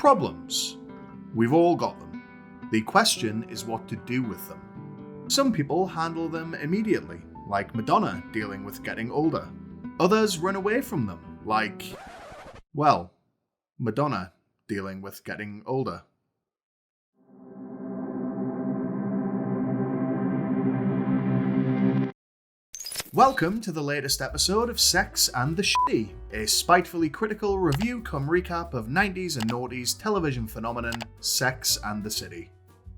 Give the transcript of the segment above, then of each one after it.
Problems. We've all got them. The question is what to do with them. Some people handle them immediately, like Madonna dealing with getting older. Others run away from them, like, well, Madonna dealing with getting older. Welcome to the latest episode of Sex and the Shitty, a spitefully critical review cum recap of 90s and noughties television phenomenon Sex and the City.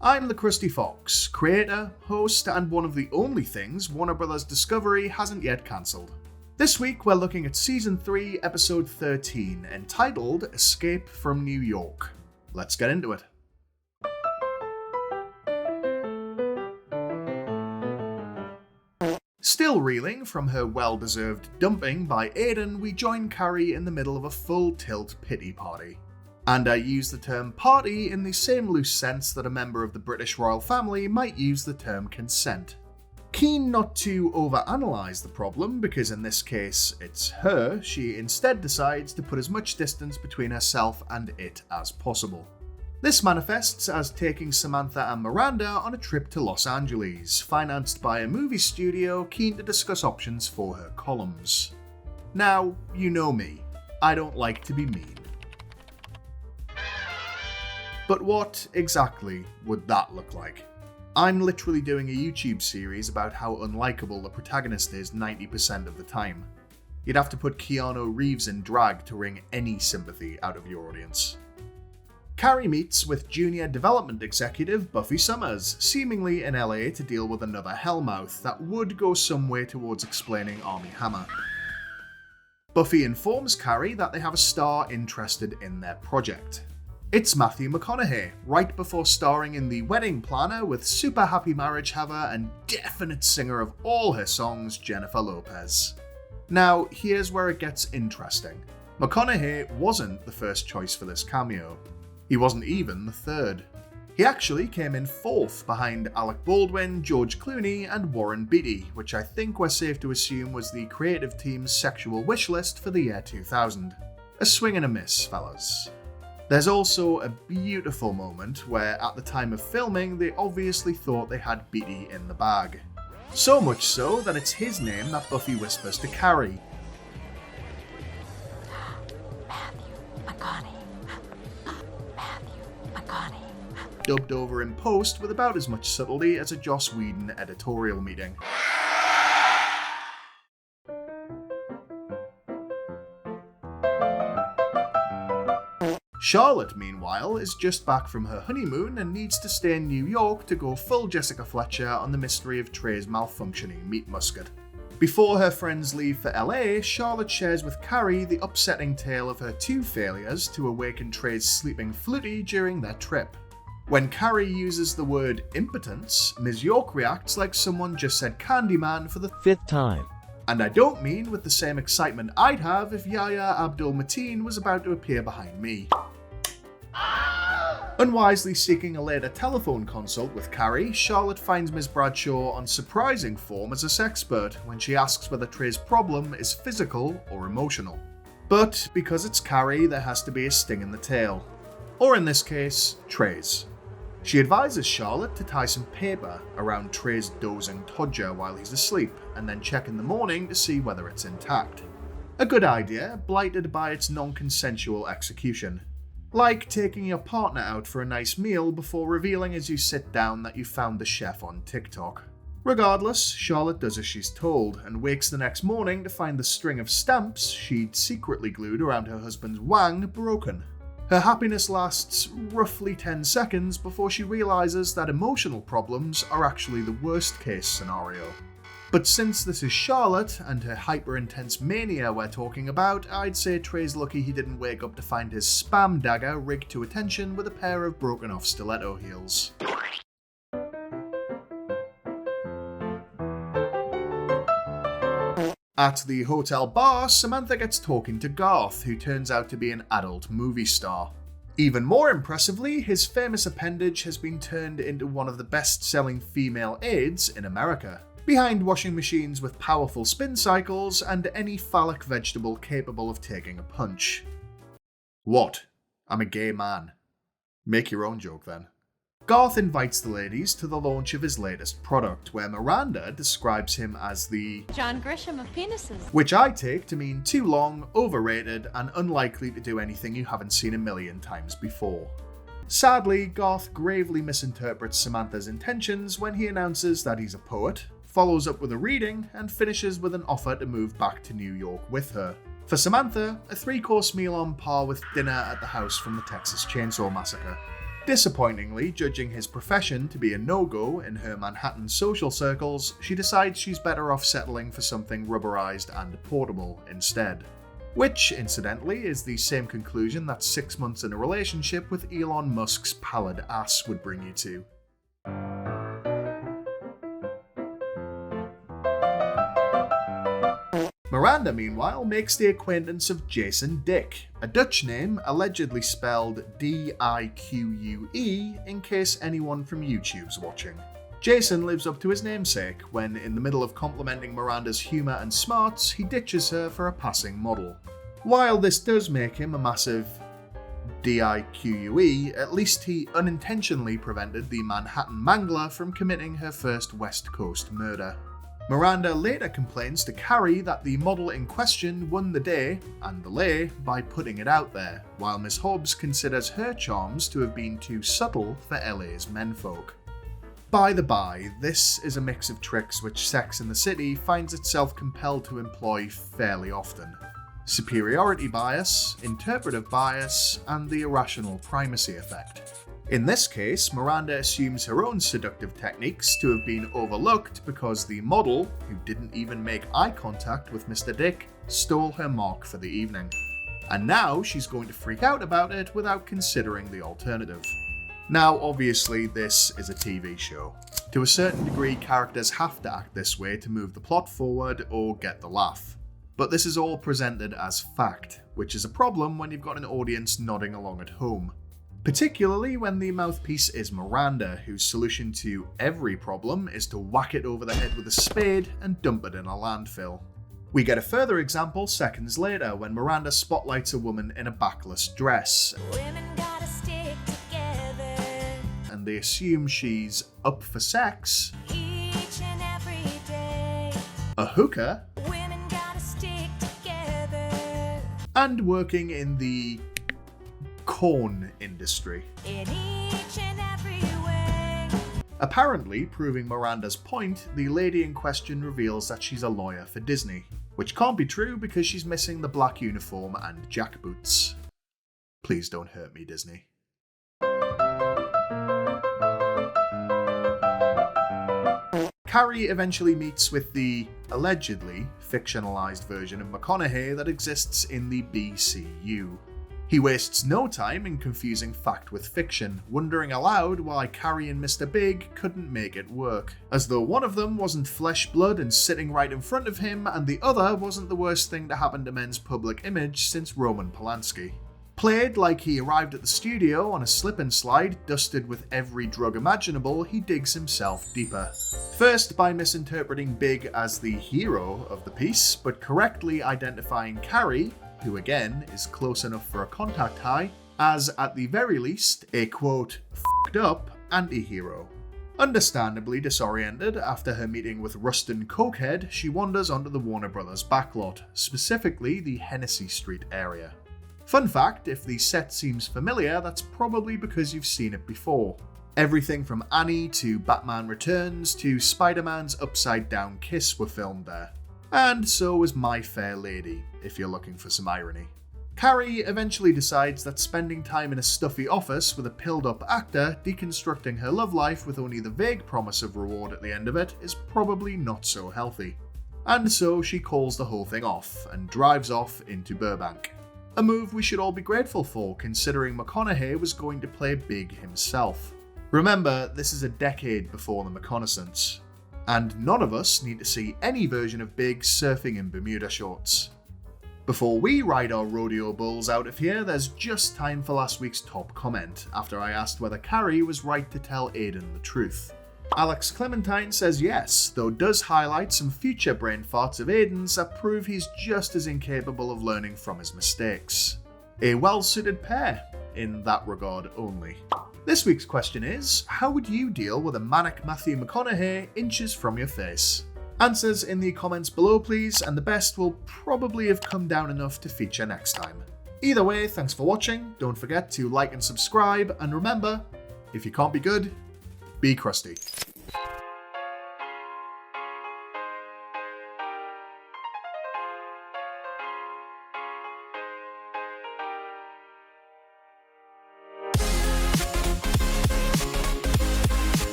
I'm the Krusty Fox, creator, host, and one of the only things Warner Bros. Discovery hasn't yet cancelled. This week we're looking at Season 3, Episode 13, entitled Escape from New York. Let's get into it. Still reeling from her well-deserved dumping by Aidan, we join Carrie in the middle of a full-tilt pity party. And I use the term party in the same loose sense that a member of the British royal family might use the term consent. Keen not to overanalyze the problem, because in this case it's her, she instead decides to put as much distance between herself and it as possible. This manifests as taking Samantha and Miranda on a trip to Los Angeles, financed by a movie studio keen to discuss options for her columns. Now, you know me, I don't like to be mean. But what exactly would that look like? I'm literally doing a YouTube series about how unlikable the protagonist is 90% of the time. You'd have to put Keanu Reeves in drag to wring any sympathy out of your audience. Carrie meets with junior development executive Buffy Summers, seemingly in LA to deal with another hellmouth that would go some way towards explaining Armie Hammer. Buffy informs Carrie that they have a star interested in their project. It's Matthew McConaughey, right before starring in The Wedding Planner with super happy marriage haver and definite singer of all her songs, Jennifer Lopez. Now, here's where it gets interesting. McConaughey wasn't the first choice for this cameo. He wasn't even the third. He actually came in fourth behind Alec Baldwin, George Clooney, and Warren Beatty, which I think we're safe to assume was the creative team's sexual wish list for the year 2000. A swing and a miss, fellas. There's also a beautiful moment where, at the time of filming, they obviously thought they had Beatty in the bag. So much so that it's his name that Buffy whispers to Carrie. Dubbed over in post with about as much subtlety as a Joss Whedon editorial meeting. Charlotte, meanwhile, is just back from her honeymoon and needs to stay in New York to go full Jessica Fletcher on the mystery of Trey's malfunctioning meat musket. Before her friends leave for LA, Charlotte shares with Carrie the upsetting tale of her two failures to awaken Trey's sleeping Flutie during their trip. When Carrie uses the word impotence, Ms. York reacts like someone just said Candyman for the 5th time. And I don't mean with the same excitement I'd have if Yahya Abdul-Mateen was about to appear behind me. Unwisely seeking a later telephone consult with Carrie, Charlotte finds Ms. Bradshaw on surprising form as a sexpert when she asks whether Trey's problem is physical or emotional. But because it's Carrie, there has to be a sting in the tail. Or in this case, Trey's. She advises Charlotte to tie some paper around Trey's dozing todger while he's asleep, and then check in the morning to see whether it's intact. A good idea, blighted by its non-consensual execution. Like taking your partner out for a nice meal before revealing as you sit down that you found the chef on TikTok. Regardless, Charlotte does as she's told, and wakes the next morning to find the string of stamps she'd secretly glued around her husband's wang broken. Her happiness lasts roughly 10 seconds before she realizes that emotional problems are actually the worst case scenario. But since this is Charlotte and her hyper-intense mania we're talking about, I'd say Trey's lucky he didn't wake up to find his spam dagger rigged to attention with a pair of broken off stiletto heels. At the hotel bar, Samantha gets talking to Garth, who turns out to be an adult movie star. Even more impressively, his famous appendage has been turned into one of the best-selling female aids in America, behind washing machines with powerful spin cycles and any phallic vegetable capable of taking a punch. What? I'm a gay man. Make your own joke then. Garth invites the ladies to the launch of his latest product, where Miranda describes him as the John Grisham of penises. Which I take to mean too long, overrated, and unlikely to do anything you haven't seen a million times before. Sadly, Garth gravely misinterprets Samantha's intentions when he announces that he's a poet, follows up with a reading, and finishes with an offer to move back to New York with her. For Samantha, a 3-course meal on par with dinner at the house from the Texas Chainsaw Massacre. Disappointingly, judging his profession to be a no-go in her Manhattan social circles, she decides she's better off settling for something rubberized and portable instead. Which, incidentally, is the same conclusion that 6 months in a relationship with Elon Musk's pallid ass would bring you to. Miranda, meanwhile, makes the acquaintance of Jason Dick, a Dutch name allegedly spelled D-I-Q-U-E in case anyone from YouTube's watching. Jason lives up to his namesake when, in the middle of complimenting Miranda's humour and smarts, he ditches her for a passing model. While this does make him a massive D-I-Q-U-E, at least he unintentionally prevented the Manhattan Mangler from committing her first West Coast murder. Miranda later complains to Carrie that the model in question won the day, and the lay, by putting it out there, while Miss Hobbs considers her charms to have been too subtle for LA's menfolk. By the by, this is a mix of tricks which Sex and the City finds itself compelled to employ fairly often. Superiority bias, interpretive bias, and the irrational primacy effect. In this case, Miranda assumes her own seductive techniques to have been overlooked because the model, who didn't even make eye contact with Mr. Dick, stole her mark for the evening. And now she's going to freak out about it without considering the alternative. Now, obviously, this is a TV show. To a certain degree, characters have to act this way to move the plot forward or get the laugh. But this is all presented as fact, which is a problem when you've got an audience nodding along at home. Particularly when the mouthpiece is Miranda, whose solution to every problem is to whack it over the head with a spade and dump it in a landfill. We get a further example seconds later when Miranda spotlights a woman in a backless dress. Women gotta stick together. And they assume she's up for sex. Each and every day. A hooker. Women gotta stick together. And working in the corn industry. In each and every way. Apparently, proving Miranda's point, the lady in question reveals that she's a lawyer for Disney, which can't be true because she's missing the black uniform and jackboots. Please don't hurt me, Disney. Carrie eventually meets with the allegedly fictionalized version of McConaughey that exists in the BCU. He wastes no time in confusing fact with fiction, wondering aloud why Carrie and Mr. Big couldn't make it work, as though one of them wasn't flesh, blood, and sitting right in front of him, and the other wasn't the worst thing to happen to men's public image since Roman Polanski. Played like he arrived at the studio on a slip and slide, dusted with every drug imaginable, he digs himself deeper. First by misinterpreting Big as the hero of the piece, but correctly identifying Carrie, who again is close enough for a contact high, as at the very least a quote "f***ed up" anti-hero. Understandably disoriented after her meeting with Rustin Cokehead, she wanders onto the Warner Brothers backlot, specifically the Hennessy Street area. Fun fact, if the set seems familiar, that's probably because you've seen it before. Everything from Annie to Batman Returns to Spider-Man's upside down kiss were filmed there. And so was My Fair Lady, if you're looking for some irony. Carrie eventually decides that spending time in a stuffy office with a pilled-up actor deconstructing her love life with only the vague promise of reward at the end of it is probably not so healthy. And so she calls the whole thing off and drives off into Burbank. A move we should all be grateful for, considering McConaughey was going to play Big himself. Remember, this is a decade before The Reconnaissance. And none of us need to see any version of Big surfing in Bermuda shorts. Before we ride our rodeo bulls out of here, there's just time for last week's top comment, after I asked whether Carrie was right to tell Aiden the truth. Alex Clementine says yes, though does highlight some future brain farts of Aiden's that prove he's just as incapable of learning from his mistakes. A well-suited pair. in that regard only. This week's question is, how would you deal with a manic Matthew McConaughey inches from your face? Answers in the comments below please, and the best will probably have come down enough to feature next time. Either way, thanks for watching, don't forget to like and subscribe, and remember, if you can't be good, be crusty.